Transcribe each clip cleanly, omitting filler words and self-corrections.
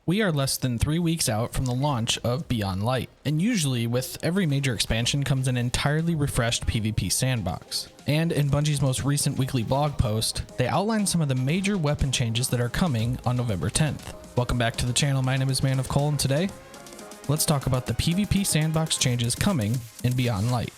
We are less than 3 weeks out from the launch of Beyond Light, and usually with every major expansion comes an entirely refreshed PvP Sandbox. And in Bungie's most recent weekly blog post, they outlined some of the major weapon changes that are coming on November 10th. Welcome back to the channel, my name is Man of Cole, and today, let's talk about the PvP Sandbox changes coming in Beyond Light.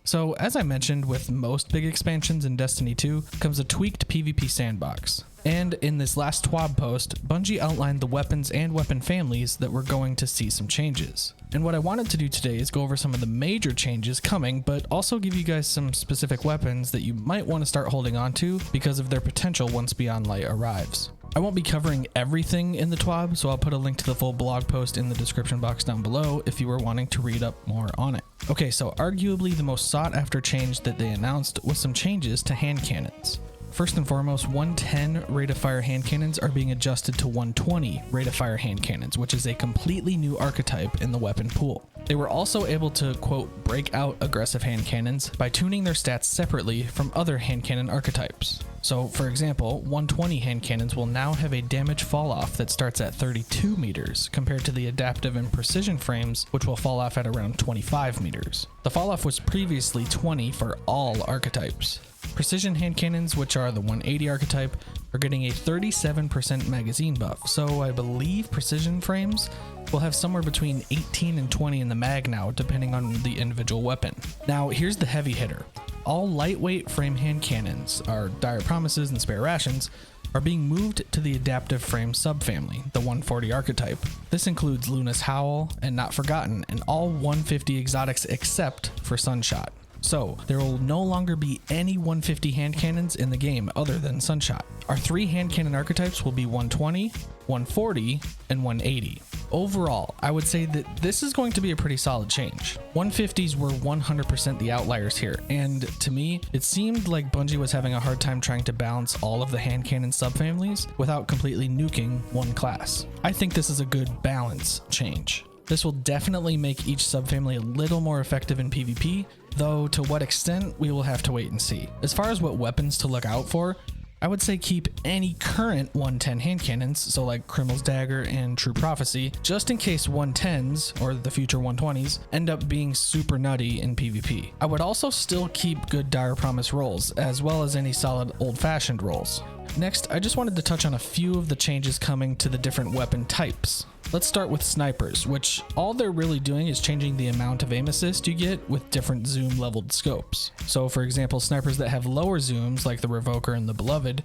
So, as I mentioned, with most big expansions in Destiny 2 comes a tweaked PvP Sandbox. And in this last TWAB post, Bungie outlined the weapons and weapon families that we're going to see some changes. And what I wanted to do today is go over some of the major changes coming, but also give you guys some specific weapons that you might want to start holding on to because of their potential once Beyond Light arrives. I won't be covering everything in the TWAB, so I'll put a link to the full blog post in the description box down below if you were wanting to read up more on it. Okay, so arguably the most sought after change that they announced was some changes to hand cannons. First and foremost, 110 rate of fire hand cannons are being adjusted to 120 rate of fire hand cannons, which is a completely new archetype in the weapon pool. They were also able to, quote, break out aggressive hand cannons by tuning their stats separately from other hand cannon archetypes. So, for example, 120 hand cannons will now have a damage fall off that starts at 32 meters, compared to the adaptive and precision frames, which will fall off at around 25 meters. The fall off was previously 20 for all archetypes. Precision hand cannons, which are the 180 archetype, are getting a 37% magazine buff, so I believe precision frames will have somewhere between 18 and 20 in the mag now, depending on the individual weapon. Now, here's the heavy hitter. All lightweight frame hand cannons, our Dire Promises and Spare Rations, are being moved to the adaptive frame subfamily, the 140 archetype. This includes Luna's Howl and Not Forgotten, and all 150 exotics except for Sunshot. So, there will no longer be any 150 hand cannons in the game other than Sunshot. Our 3 hand cannon archetypes will be 120, 140, and 180. Overall, I would say that this is going to be a pretty solid change. 150s were 100% the outliers here, and to me, it seemed like Bungie was having a hard time trying to balance all of the hand cannon subfamilies without completely nuking one class. I think this is a good balance change. This will definitely make each subfamily a little more effective in PvP, though to what extent we will have to wait and see. As far as what weapons to look out for, I would say keep any current 110 hand cannons, so like Criminal's Dagger and True Prophecy, just in case 110s, or the future 120s, end up being super nutty in PvP. I would also still keep good Dire Promise rolls, as well as any solid old-fashioned rolls. Next, I just wanted to touch on a few of the changes coming to the different weapon types. Let's start with snipers, which all they're really doing is changing the amount of aim assist you get with different zoom leveled scopes. So for example, snipers that have lower zooms like the Revoker and the Beloved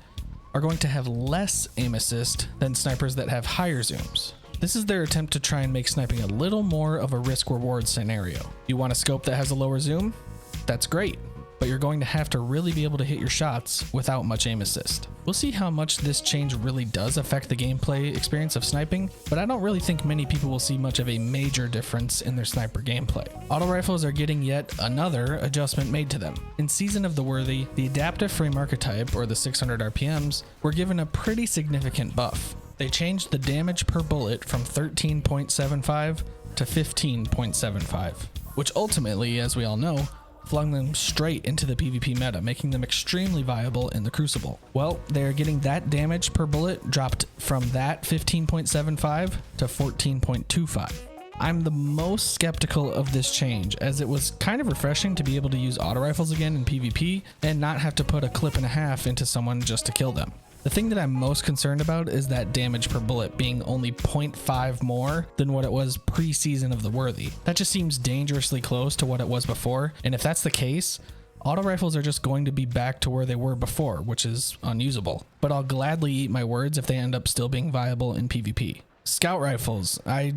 are going to have less aim assist than snipers that have higher zooms. This is their attempt to try and make sniping a little more of a risk-reward scenario. You want a scope that has a lower zoom? That's great, but you're going to have to really be able to hit your shots without much aim assist. We'll see how much this change really does affect the gameplay experience of sniping, but I don't really think many people will see much of a major difference in their sniper gameplay. Auto rifles are getting yet another adjustment made to them. In Season of the Worthy, the adaptive frame archetype, or the 600 RPMs, were given a pretty significant buff. They changed the damage per bullet from 13.75 to 15.75, which ultimately, as we all know, flung them straight into the PvP meta, making them extremely viable in the Crucible. Well, they're getting that damage per bullet dropped from that 15.75 to 14.25. I'm the most skeptical of this change, as it was kind of refreshing to be able to use auto rifles again in PvP and not have to put a clip and a half into someone just to kill them. The thing that I'm most concerned about is that damage per bullet being only 0.5 more than what it was pre-Season of the Worthy. That just seems dangerously close to what it was before, and if that's the case, auto rifles are just going to be back to where they were before, which is unusable. But I'll gladly eat my words if they end up still being viable in PvP. Scout rifles, I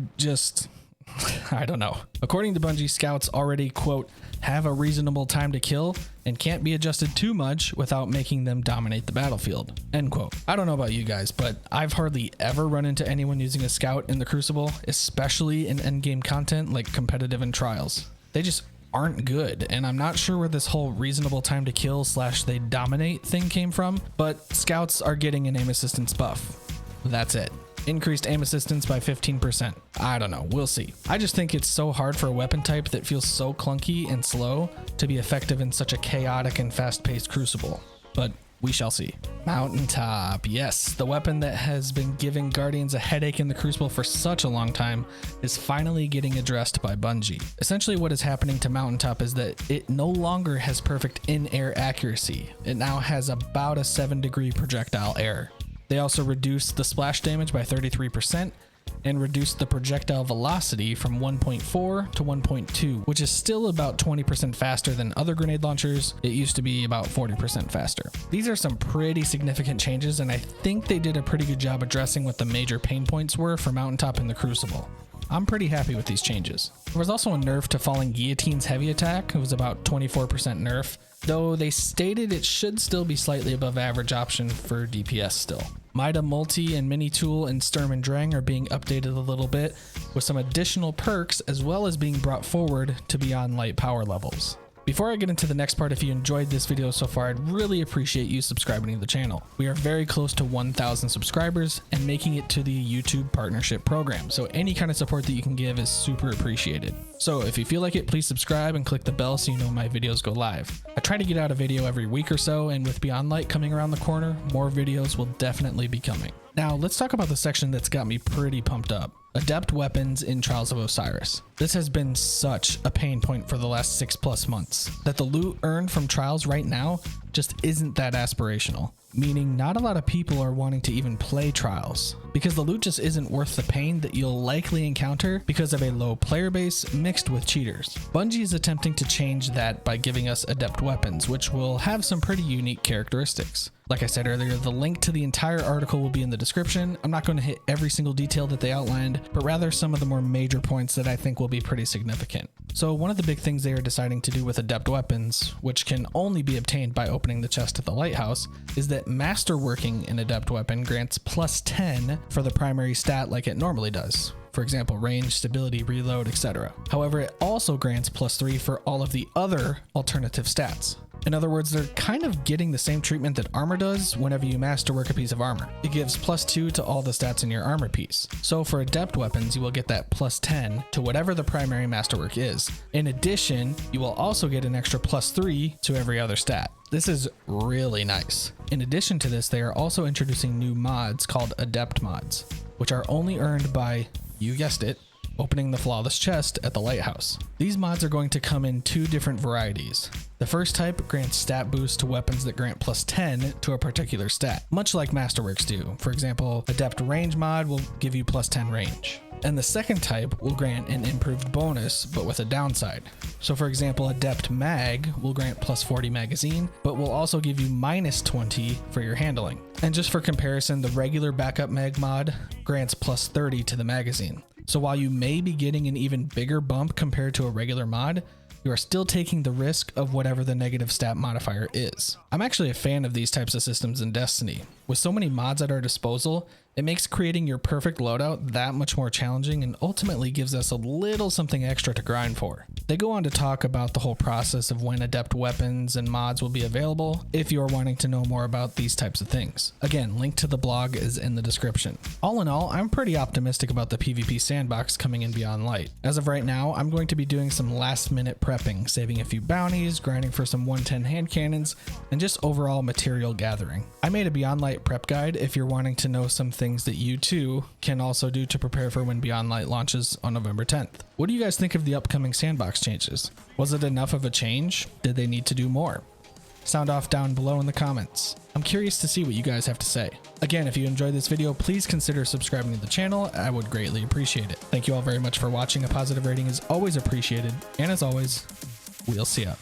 don't know. According to Bungie, scouts already, quote, have a reasonable time to kill and can't be adjusted too much without making them dominate the battlefield, end quote. I don't know about you guys, but I've hardly ever run into anyone using a scout in the Crucible, especially in endgame content like competitive and trials. They just aren't good, and I'm not sure where this whole reasonable time to kill / they dominate thing came from, but scouts are getting an aim assistance buff. That's it. Increased aim assistance by 15%. I don't know, we'll see. I just think it's so hard for a weapon type that feels so clunky and slow to be effective in such a chaotic and fast-paced Crucible. But We shall see. Mountaintop, yes, the weapon that has been giving Guardians a headache in the Crucible for such a long time is finally getting addressed by Bungie. Essentially what is happening to Mountaintop is that it no longer has perfect in-air accuracy. It now has about a 7-degree projectile error. They also reduced the splash damage by 33%, and reduced the projectile velocity from 1.4 to 1.2, which is still about 20% faster than other grenade launchers. It used to be about 40% faster. These are some pretty significant changes, and I think they did a pretty good job addressing what the major pain points were for Mountaintop in the Crucible. I'm pretty happy with these changes. There was also a nerf to Falling Guillotine's heavy attack. It was about 24% nerf, though they stated it should still be slightly above average option for DPS still. Mida Multi and Mini Tool and Sturm and Drang are being updated a little bit with some additional perks, as well as being brought forward to beyond light power levels. Before I get into the next part, if you enjoyed this video so far, I'd really appreciate you subscribing to the channel. We are very close to 1,000 subscribers and making it to the YouTube partnership program, so any kind of support that you can give is super appreciated. So if you feel like it, please subscribe and click the bell so you know my videos go live. I try to get out a video every week or so, and with Beyond Light coming around the corner, more videos will definitely be coming. Now let's talk about the section that's got me pretty pumped up. Adept weapons in Trials of Osiris. This has been such a pain point for the last 6+ months, that the loot earned from Trials right now just isn't that aspirational. Meaning not a lot of people are wanting to even play Trials, because the loot just isn't worth the pain that you'll likely encounter because of a low player base mixed with cheaters. Bungie is attempting to change that by giving us Adept weapons, which will have some pretty unique characteristics. Like I said earlier, the link to the entire article will be in the description. I'm not going to hit every single detail that they outlined, but rather some of the more major points that I think will be pretty significant. So one of the big things they are deciding to do with Adept weapons, which can only be obtained by opening the chest at the lighthouse, is that masterworking an Adept weapon grants +10 for the primary stat like it normally does. For example, range, stability, reload, etc. However, it also grants +3 for all of the other alternative stats. In other words, they're kind of getting the same treatment that armor does whenever you masterwork a piece of armor. It gives +2 to all the stats in your armor piece. So for Adept weapons, you will get that +10 to whatever the primary masterwork is. In addition, you will also get an extra +3 to every other stat. This is really nice. In addition to this, they are also introducing new mods called Adept Mods, which are only earned by, you guessed it, opening the flawless chest at the lighthouse. These mods are going to come in 2 different varieties. The first type grants stat boosts to weapons that grant +10 to a particular stat, much like Masterworks do. For example, Adept Range mod will give you +10 range. And the second type will grant an improved bonus, but with a downside. So for example, Adept Mag will grant +40 magazine, but will also give you -20 for your handling. And just for comparison, the regular backup mag mod grants +30 to the magazine. So while you may be getting an even bigger bump compared to a regular mod, you are still taking the risk of whatever the negative stat modifier is. I'm actually a fan of these types of systems in Destiny. With so many mods at our disposal, it makes creating your perfect loadout that much more challenging and ultimately gives us a little something extra to grind for. They go on to talk about the whole process of when Adept weapons and mods will be available if you are wanting to know more about these types of things. Again, link to the blog is in the description. All in all, I'm pretty optimistic about the PvP Sandbox coming in Beyond Light. As of right now, I'm going to be doing some last minute prepping, saving a few bounties, grinding for some 110 hand cannons, and just overall material gathering. I made a Beyond Light prep guide if you're wanting to know some things that you too can also do to prepare for when Beyond Light launches on November 10th. What do you guys think of the upcoming Sandbox changes? Was it enough of a change? Did they need to do more? Sound off down below in the comments. I'm curious to see what you guys have to say. Again, if you enjoyed this video, please consider subscribing to the channel. I would greatly appreciate it. Thank you all very much for watching. A positive rating is always appreciated. And as always, we'll see ya.